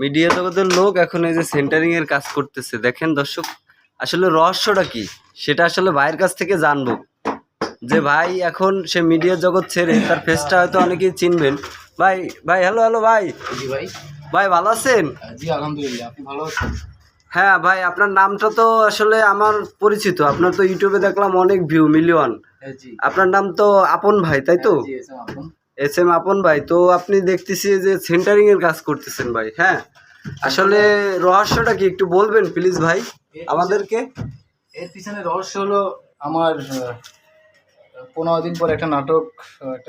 Media জগতের লোক এখন এই যে সেন্টারিং এর কাজ করতেছে। দেখেন দর্শক, আসলে রহস্যটা কি সেটা আসলে ভাইয়ের কাছ থেকে জানবো। যে ভাই এখন সে মিডিয়া জগৎ ছেড়ে, তার ফেসটা হয়তো অনেকেই চিনবেন। ভাই ভাই হ্যালো হ্যালো ভাই। জি ভাই। ভাই ভালো আছেন? জি আলহামদুলিল্লাহ, আপনি ভালো আছেন? হ্যাঁ ভাই, আপনার নামটা তো আসলে আমার পরিচিত। আপনার তো ইউটিউবে দেখলাম অনেক ভিউ, মিলিয়ন। জি। আপনার নাম তো আপন ভাই, তাই তো? জি এসএম আপন। এস এম আপন ভাই। তো আপনি দেখতেছি যে সেন্টারিং এর কাজ করতেছেন ভাই। হ্যাঁ, আসলে রহস্যটা কি একটু বলবেন প্লিজ ভাই আমাদেরকে? এর পিছনে রহস্য হলো আমার 15 দিন পর একটা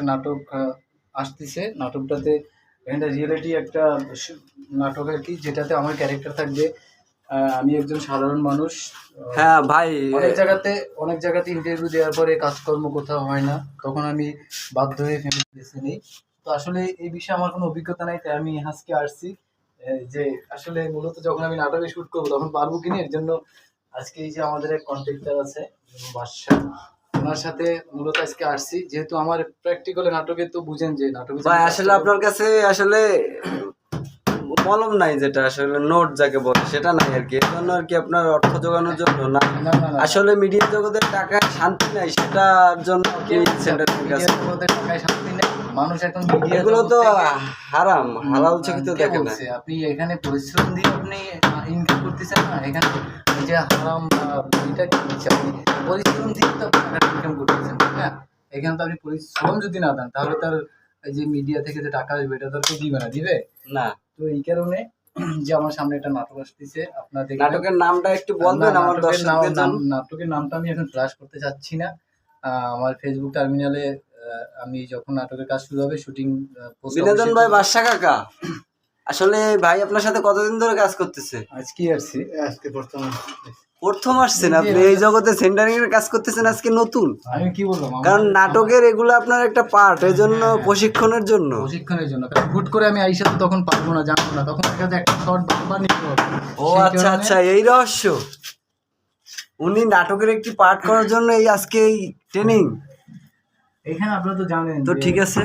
নাটক আসতেছে। নাটকটাতে এটা রিয়েলিটি একটা নাটক আর কি, যেটাতে আমার ক্যারেক্টার থাকবে। আমি একজন সাধারণ মানুষ। হ্যাঁ ভাই, অনেক জায়গাতে ইন্টারভিউ দেওয়ার পরে কাজকর্ম কোথাও হয় না, তখন আমি বাধ্য হয়ে ফ্যামিলি বেছে নিই। তো আসলে এই বিষয়ে আমার কোনো অভিজ্ঞতা নাই, তাই আমি আজকে আসছি যে আসলে মূলত যখন আমি নাটকে শুট করবো তখন পারবো কিনা, এর জন্য আজকে এই যে আমাদের এক কন্ট্রাক্টর আছে বাদশা, ওনার সাথে মূলত আজকে আসছি। যেহেতু আমার প্র্যাকটিক্যালি নাটকে তো বুঝেন যে নাটকে ভাই আসলে আপনার কাছে আসলে মলম নাই, যেটা আসলে নোট যাকে বলে সেটা নাই আর কি। এর জন্য আর কি আপনার অর্থ জোগানোর জন্য না, আসলে মিডিয়া জগতের টাকায় শান্তি নাই, সেটার জন্য কি সেন্টারের কাছে টাকায় শান্তি নেই। মানুষ এখন মিডিয়া এগুলো তো হারাম, হালাল চোখে তো দেখে না। আপনি এখানে পরিশ্রম দিয়ে আপনি ইনকাম করতেছেন না, এখানে যে হারাম এটা কি হচ্ছে? আপনি পরিশ্রম দিয়ে তো টাকা ইনকাম করতেছেন, হ্যাঁ। এখানে তো আপনি পরিশ্রম যদি না দেন তাহলে তার এই যে মিডিয়া থেকে যে টাকা আসবে এটা তো আর কেউ দিবে না, দিবে না। তো এই কারণে যে আমার সামনে একটা নাটক আসতেছে, আপনাদের নাটকের নামটা একটু বলবেন আমার দর্শকদের জন্য? নাটকের নামটা আমি এখন ফ্ল্যাশ করতে চাচ্ছি না। আমার ফেসবুক টার্মিনালে আমি যখন নাটকের কাজ শুরু হবে, শুটিং বিনোদন ভাই বাদশা কাকা, আসলে ভাই আপনার সাথে কতদিন ধরে কাজ করতেছে? আজকে প্রথম আসছেন আপনি এই জগতে, সেন্টারিং এর কাজ করতেছেন আজকে নতুন? আমি কি বললাম, কারণ নাটকের এগুলো আপনার একটা পার্ট, এই জন্য প্রশিক্ষণের জন্য। কারণ হুট করে আমি আইসা তো তখন পারবো না, জানবো না, তখন একটা শর্ট বারবার নিতে হবে। ও আচ্ছা আচ্ছা, এই রহস্য। উনি নাটকের একটি পার্ট করার জন্য এই আজকে এই ট্রেনিং। এখানে আপনারা তো জানেন। তো ঠিক আছে।